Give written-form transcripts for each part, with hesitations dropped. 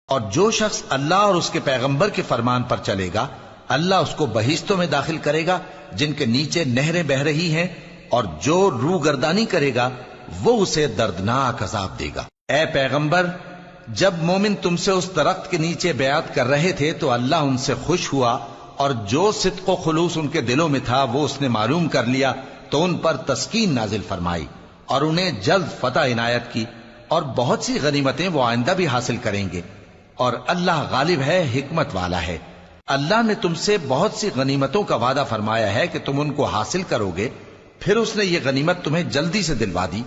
اور جو شخص اللہ اور اس کے پیغمبر کے فرمان پر چلے گا اللہ اس کو بہشتوں میں داخل کرے گا جن کے نیچے نہریں بہ رہی ہیں، اور جو روگردانی کرے گا وہ اسے دردناک عذاب دے گا۔ اے پیغمبر، جب مومن تم سے اس درخت کے نیچے بیعت کر رہے تھے تو اللہ ان سے خوش ہوا، اور جو صدق و خلوص ان کے دلوں میں تھا وہ اس نے معلوم کر لیا تو ان پر تسکین نازل فرمائی اور انہیں جلد فتح عنایت کی، اور بہت سی غنیمتیں وہ آئندہ بھی حاصل کریں گے، اور اللہ غالب ہے، حکمت والا ہے۔ اللہ نے تم سے بہت سی غنیمتوں کا وعدہ فرمایا ہے کہ تم ان کو حاصل کرو گے، پھر اس نے یہ غنیمت تمہیں جلدی سے دلوا دی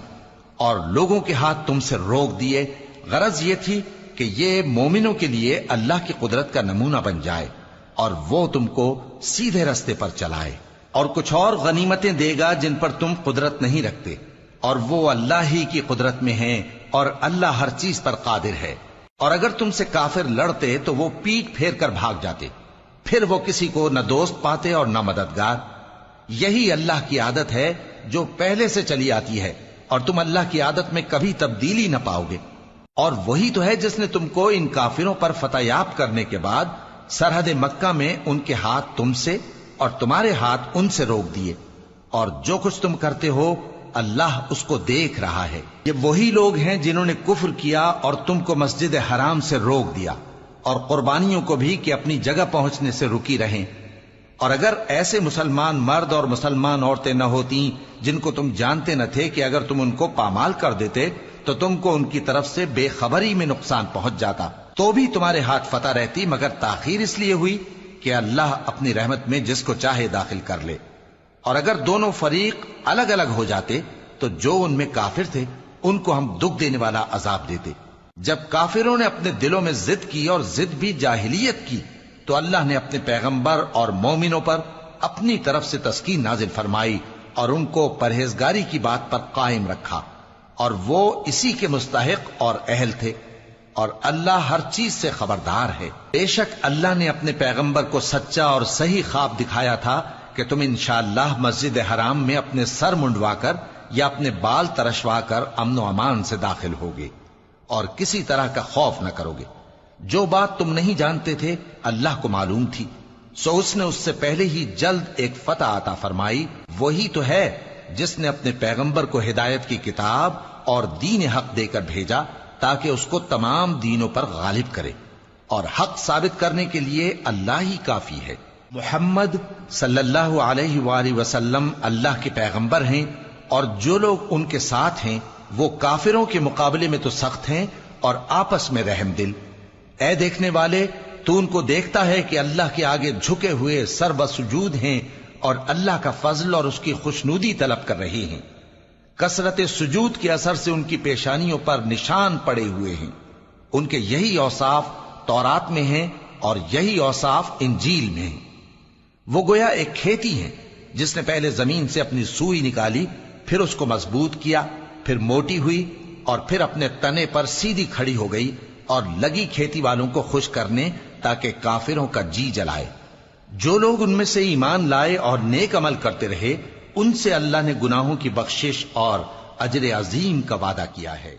اور لوگوں کے ہاتھ تم سے روک دیے۔ غرض یہ تھی کہ یہ مومنوں کے لیے اللہ کی قدرت کا نمونہ بن جائے اور وہ تم کو سیدھے رستے پر چلائے، اور کچھ اور غنیمتیں دے گا جن پر تم قدرت نہیں رکھتے، اور وہ اللہ ہی کی قدرت میں ہیں، اور اللہ ہر چیز پر قادر ہے۔ اور اگر تم سے کافر لڑتے تو وہ پیٹ پھیر کر بھاگ جاتے، پھر وہ کسی کو نہ دوست پاتے اور نہ مددگار۔ یہی اللہ کی عادت ہے جو پہلے سے چلی آتی ہے، اور تم اللہ کی عادت میں کبھی تبدیلی نہ پاؤ گے۔ اور وہی تو ہے جس نے تم کو ان کافروں پر فتح یاب کرنے کے بعد سرحد مکہ میں ان کے ہاتھ تم سے اور تمہارے ہاتھ ان سے روک دیے، اور جو کچھ تم کرتے ہو اللہ اس کو دیکھ رہا ہے۔ یہ وہی لوگ ہیں جنہوں نے کفر کیا اور تم کو مسجد حرام سے روک دیا، اور قربانیوں کو بھی کہ اپنی جگہ پہنچنے سے رکی رہیں۔ اور اگر ایسے مسلمان مرد اور مسلمان عورتیں نہ ہوتی جن کو تم جانتے نہ تھے کہ اگر تم ان کو پامال کر دیتے تو تم کو ان کی طرف سے بے خبری میں نقصان پہنچ جاتا، تو بھی تمہارے ہاتھ فتح رہتی، مگر تاخیر اس لیے ہوئی کہ اللہ اپنی رحمت میں جس کو چاہے داخل کر لے۔ اور اگر دونوں فریق الگ الگ ہو جاتے تو جو ان میں کافر تھے ان کو ہم دکھ دینے والا عذاب دیتے۔ جب کافروں نے اپنے دلوں میں ضد کی، اور ضد بھی جاہلیت کی، تو اللہ نے اپنے پیغمبر اور مومنوں پر اپنی طرف سے تسکین نازل فرمائی اور ان کو پرہیزگاری کی بات پر قائم رکھا، اور وہ اسی کے مستحق اور اہل تھے، اور اللہ ہر چیز سے خبردار ہے۔ بے شک اللہ نے اپنے پیغمبر کو سچا اور صحیح خواب دکھایا تھا کہ تم انشاءاللہ مسجد حرام میں اپنے سر منڈوا کر یا اپنے بال ترشوا کر امن و امان سے داخل ہوگے اور کسی طرح کا خوف نہ کرو گے۔ جو بات تم نہیں جانتے تھے اللہ کو معلوم تھی، سو اس نے اس سے پہلے ہی جلد ایک فتح عطا فرمائی۔ وہی تو ہے جس نے اپنے پیغمبر کو ہدایت کی کتاب اور دین حق دے کر بھیجا تاکہ اس کو تمام دینوں پر غالب کرے، اور حق ثابت کرنے کے لیے اللہ ہی کافی ہے۔ محمد صلی اللہ علیہ وآلہ وسلم اللہ کے پیغمبر ہیں، اور جو لوگ ان کے ساتھ ہیں وہ کافروں کے مقابلے میں تو سخت ہیں اور آپس میں رحم دل۔ اے دیکھنے والے، تو ان کو دیکھتا ہے کہ اللہ کے آگے جھکے ہوئے سر بسجود ہیں اور اللہ کا فضل اور اس کی خوشنودی طلب کر رہے ہیں۔ کثرت سجود کے اثر سے ان کی پیشانیوں پر نشان پڑے ہوئے ہیں۔ ان کے یہی اوصاف تورات میں ہیں اور یہی اوصاف انجیل میں ہیں۔ وہ گویا ایک کھیتی ہے جس نے پہلے زمین سے اپنی سوئی نکالی، پھر اس کو مضبوط کیا، پھر موٹی ہوئی، اور پھر اپنے تنے پر سیدھی کھڑی ہو گئی، اور لگی کھیتی والوں کو خوش کرنے تاکہ کافروں کا جی جلائے۔ جو لوگ ان میں سے ایمان لائے اور نیک عمل کرتے رہے ان سے اللہ نے گناہوں کی بخشش اور اجر عظیم کا وعدہ کیا ہے۔